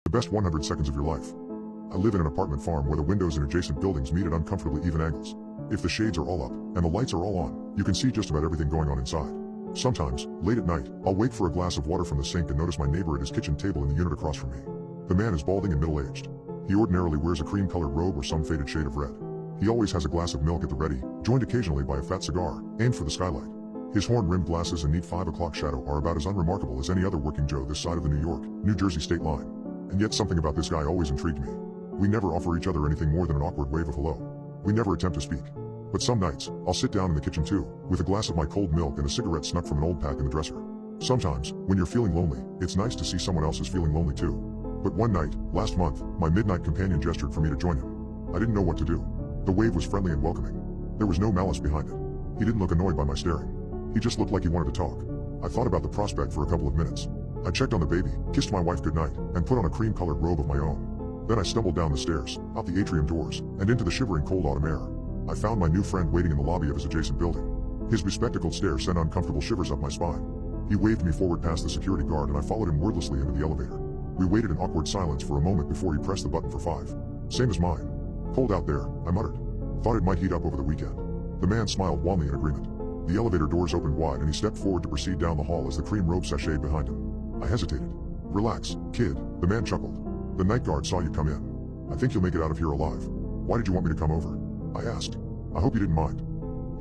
The best 100 seconds of your life. I live in an apartment farm where the windows in adjacent buildings meet at uncomfortably even angles. If the shades are all up and the lights are all on, you can see just about everything going on inside. Sometimes, late at night, I'll wake for a glass of water from the sink and notice my neighbor at his kitchen table in the unit across from me. The man is balding and middle-aged. He ordinarily wears a cream-colored robe or some faded shade of red. He always has a glass of milk at the ready, joined occasionally by a fat cigar, aimed for the skylight. His horn-rimmed glasses and neat 5 o'clock shadow are about as unremarkable as any other working Joe this side of the New York, New Jersey state line. And yet something about this guy always intrigued me. We never offer each other anything more than an awkward wave of hello. We never attempt to speak. But some nights, I'll sit down in the kitchen too, with a glass of my cold milk and a cigarette snuck from an old pack in the dresser. Sometimes, when you're feeling lonely, it's nice to see someone else is feeling lonely too. But one night, last month, my midnight companion gestured for me to join him. I didn't know what to do. The wave was friendly and welcoming. There was no malice behind it. He didn't look annoyed by my staring. He just looked like he wanted to talk. I thought about the prospect for a couple of minutes. I checked on the baby, kissed my wife goodnight, and put on a cream-colored robe of my own. Then I stumbled down the stairs, out the atrium doors, and into the shivering cold autumn air. I found my new friend waiting in the lobby of his adjacent building. His bespectacled stare sent uncomfortable shivers up my spine. He waved me forward past the security guard and I followed him wordlessly into the elevator. We waited in awkward silence for a moment before he pressed the button for 5. Same as mine. Cold out there, I muttered. Thought it might heat up over the weekend. The man smiled wanly in agreement. The elevator doors opened wide and he stepped forward to proceed down the hall as the cream robe sashayed behind him. I hesitated. Relax, kid, the man chuckled. The night guard saw you come in. I think you'll make it out of here alive. Why did you want me to come over? I asked. I hope you didn't mind.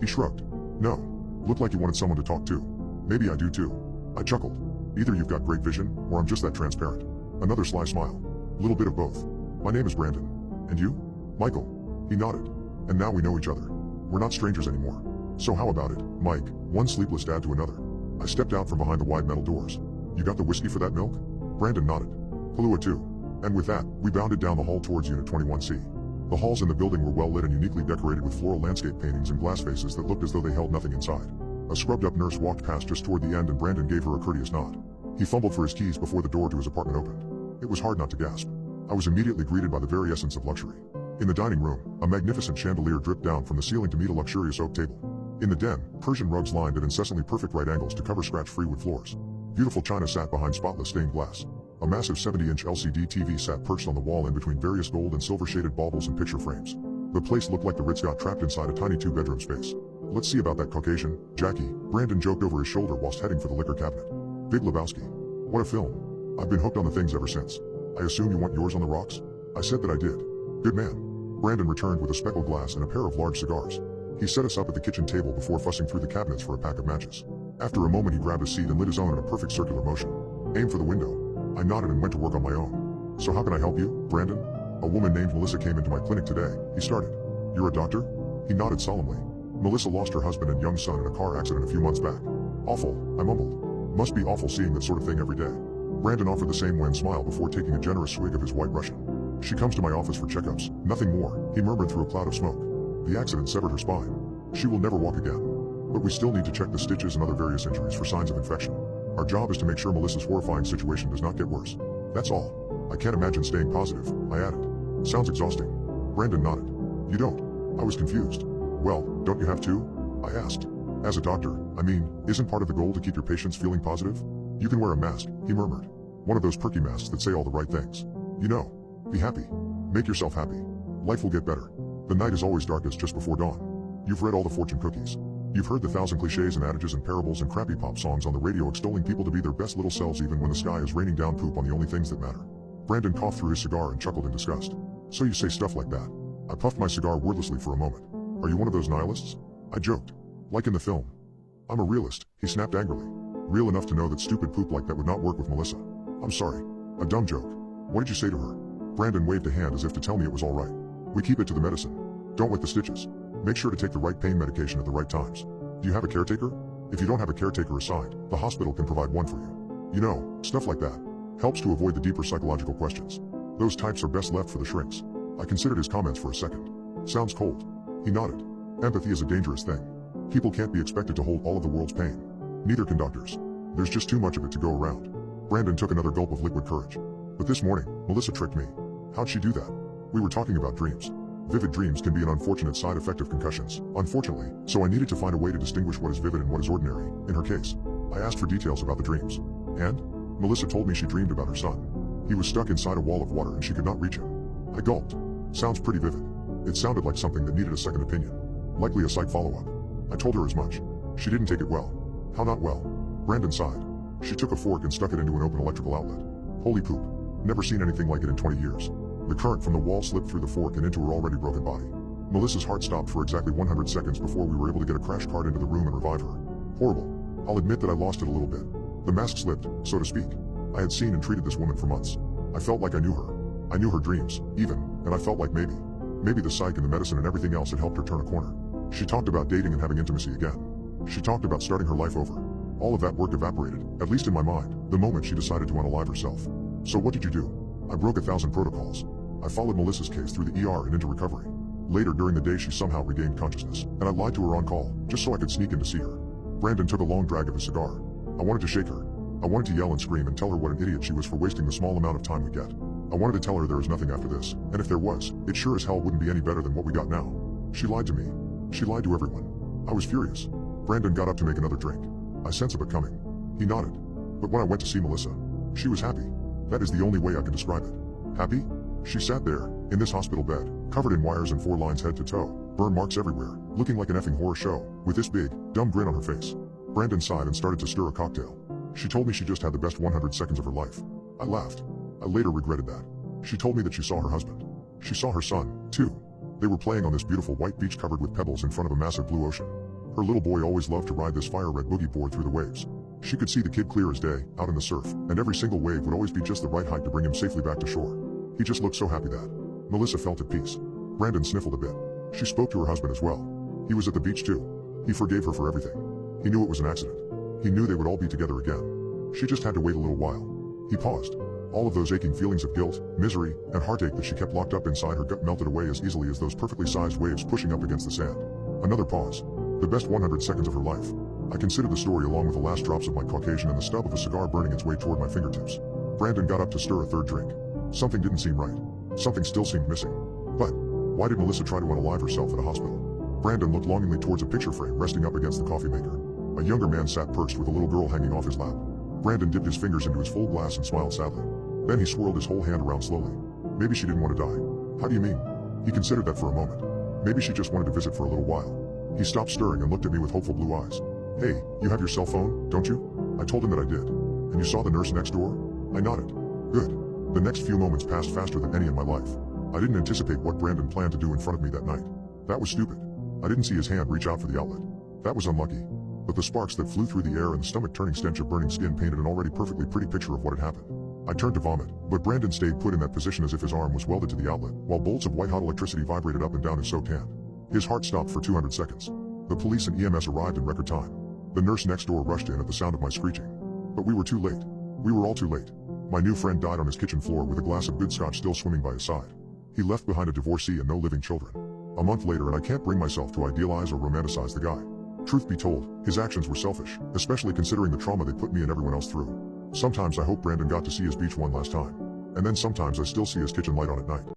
He shrugged. No. Looked like you wanted someone to talk to. Maybe I do too. I chuckled. Either you've got great vision, or I'm just that transparent. Another sly smile. Little bit of both. My name is Brandon. And you? Michael. He nodded. And now we know each other. We're not strangers anymore. So how about it, Mike? One sleepless dad to another. I stepped out from behind the wide metal doors. You got the whiskey for that milk? Brandon nodded. Kahlua too. And with that, we bounded down the hall towards Unit 21C. The halls in the building were well lit and uniquely decorated with floral landscape paintings and glass faces that looked as though they held nothing inside. A scrubbed-up nurse walked past just toward the end and Brandon gave her a courteous nod. He fumbled for his keys before the door to his apartment opened. It was hard not to gasp. I was immediately greeted by the very essence of luxury. In the dining room, a magnificent chandelier dripped down from the ceiling to meet a luxurious oak table. In the den, Persian rugs lined at incessantly perfect right angles to cover scratch-free wood floors. Beautiful china sat behind spotless stained glass. A massive 70-inch LCD TV sat perched on the wall in between various gold and silver-shaded baubles and picture frames. The place looked like the Ritz got trapped inside a tiny 2-bedroom space. Let's see about that Caucasian, Jackie, Brandon joked over his shoulder whilst heading for the liquor cabinet. Big Lebowski. What a film. I've been hooked on the things ever since. I assume you want yours on the rocks? I said that I did. Good man. Brandon returned with a speckled glass and a pair of large cigars. He set us up at the kitchen table before fussing through the cabinets for a pack of matches. After a moment he grabbed a seat and lit his own in a perfect circular motion. Aim for the window. I nodded and went to work on my own. So how can I help you, Brandon? A woman named Melissa came into my clinic today, he started. You're a doctor? He nodded solemnly. Melissa lost her husband and young son in a car accident a few months back. Awful, I mumbled. Must be awful seeing that sort of thing every day. Brandon offered the same wan smile before taking a generous swig of his white Russian. She comes to my office for checkups, nothing more, he murmured through a cloud of smoke. The accident severed her spine. She will never walk again. But we still need to check the stitches and other various injuries for signs of infection. Our job is to make sure Melissa's horrifying situation does not get worse. That's all. I can't imagine staying positive, I added. Sounds exhausting. Brandon nodded. You don't? I was confused. Well, don't you have to? I asked. As a doctor, I mean, isn't part of the goal to keep your patients feeling positive? You can wear a mask, he murmured. One of those perky masks that say all the right things. You know. Be happy. Make yourself happy. Life will get better. The night is always darkest just before dawn. You've read all the fortune cookies. You've heard the 1,000 cliches and adages and parables and crappy pop songs on the radio extolling people to be their best little selves even when the sky is raining down poop on the only things that matter. Brandon coughed through his cigar and chuckled in disgust. So you say stuff like that. I puffed my cigar wordlessly for a moment. Are you one of those nihilists? I joked. Like in the film. I'm a realist, he snapped angrily. Real enough to know that stupid poop like that would not work with Melissa. I'm sorry. A dumb joke. What did you say to her? Brandon waved a hand as if to tell me it was all right. We keep it to the medicine. Don't wet the stitches. Make sure to take the right pain medication at the right times. Do you have a caretaker? If you don't have a caretaker assigned, the hospital can provide one for you. You know, stuff like that. Helps to avoid the deeper psychological questions. Those types are best left for the shrinks. I considered his comments for a second. Sounds cold. He nodded. Empathy is a dangerous thing. People can't be expected to hold all of the world's pain. Neither can doctors. There's just too much of it to go around. Brandon took another gulp of liquid courage. But this morning, Melissa tricked me. How'd she do that? We were talking about dreams. Vivid dreams can be an unfortunate side effect of concussions, unfortunately, so I needed to find a way to distinguish what is vivid and what is ordinary, in her case. I asked for details about the dreams. And? Melissa told me she dreamed about her son. He was stuck inside a wall of water and she could not reach him. I gulped. Sounds pretty vivid. It sounded like something that needed a second opinion. Likely a psych follow-up. I told her as much. She didn't take it well. How not well? Brandon sighed. She took a fork and stuck it into an open electrical outlet. Holy poop. Never seen anything like it in 20 years. The current from the wall slipped through the fork and into her already broken body. Melissa's heart stopped for exactly 100 seconds before we were able to get a crash cart into the room and revive her. Horrible. I'll admit that I lost it a little bit. The mask slipped, so to speak. I had seen and treated this woman for months. I felt like I knew her. I knew her dreams, even, and I felt like maybe the psych and the medicine and everything else had helped her turn a corner. She talked about dating and having intimacy again. She talked about starting her life over. All of that work evaporated, at least in my mind, the moment she decided to unalive herself. So what did you do? I broke 1,000 protocols. I followed Melissa's case through the ER and into recovery. Later during the day she somehow regained consciousness, and I lied to her on call, just so I could sneak in to see her. Brandon took a long drag of his cigar. I wanted to shake her. I wanted to yell and scream and tell her what an idiot she was for wasting the small amount of time we get. I wanted to tell her there was nothing after this, and if there was, it sure as hell wouldn't be any better than what we got now. She lied to me. She lied to everyone. I was furious. Brandon got up to make another drink. I sensed it coming. He nodded. But when I went to see Melissa, she was happy. That is the only way I can describe it. Happy? She sat there, in this hospital bed, covered in wires and 4 lines head to toe, burn marks everywhere, looking like an effing horror show, with this big, dumb grin on her face. Brandon sighed and started to stir a cocktail. She told me she just had the best 100 seconds of her life. I laughed. I later regretted that. She told me that she saw her husband. She saw her son, too. They were playing on this beautiful white beach covered with pebbles in front of a massive blue ocean. Her little boy always loved to ride this fire-red boogie board through the waves. She could see the kid clear as day, out in the surf, and every single wave would always be just the right height to bring him safely back to shore. He just looked so happy that. Melissa felt at peace. Brandon sniffled a bit. She spoke to her husband as well. He was at the beach too. He forgave her for everything. He knew it was an accident. He knew they would all be together again. She just had to wait a little while. He paused. All of those aching feelings of guilt, misery, and heartache that she kept locked up inside her gut melted away as easily as those perfectly sized waves pushing up against the sand. Another pause. The best 100 seconds of her life. I considered the story along with the last drops of my Caucasian and the stub of a cigar burning its way toward my fingertips. Brandon got up to stir a third drink. Something didn't seem right. Something still seemed missing. But why did Melissa try to unalive herself at a hospital? Brandon looked longingly towards a picture frame resting up against the coffee maker. A younger man sat perched with a little girl hanging off his lap. Brandon dipped his fingers into his full glass and smiled sadly. Then he swirled his whole hand around slowly. Maybe she didn't want to die. How do you mean? He considered that for a moment. Maybe she just wanted to visit for a little while. He stopped stirring and looked at me with hopeful blue eyes. Hey, you have your cell phone, don't you? I told him that I did. And you saw the nurse next door? I nodded. Good. The next few moments passed faster than any in my life. I didn't anticipate what Brandon planned to do in front of me that night. That was stupid. I didn't see his hand reach out for the outlet. That was unlucky. But the sparks that flew through the air and the stomach-turning stench of burning skin painted an already perfectly pretty picture of what had happened. I turned to vomit, but Brandon stayed put in that position as if his arm was welded to the outlet, while bolts of white-hot electricity vibrated up and down his soaked hand. His heart stopped for 200 seconds. The police and EMS arrived in record time. The nurse next door rushed in at the sound of my screeching. But we were too late. We were all too late. My new friend died on his kitchen floor with a glass of good scotch still swimming by his side. He left behind a divorcee and no living children. A month later, and I can't bring myself to idealize or romanticize the guy. Truth be told, his actions were selfish, especially considering the trauma they put me and everyone else through. Sometimes I hope Brandon got to see his beach one last time. And then sometimes I still see his kitchen light on at night.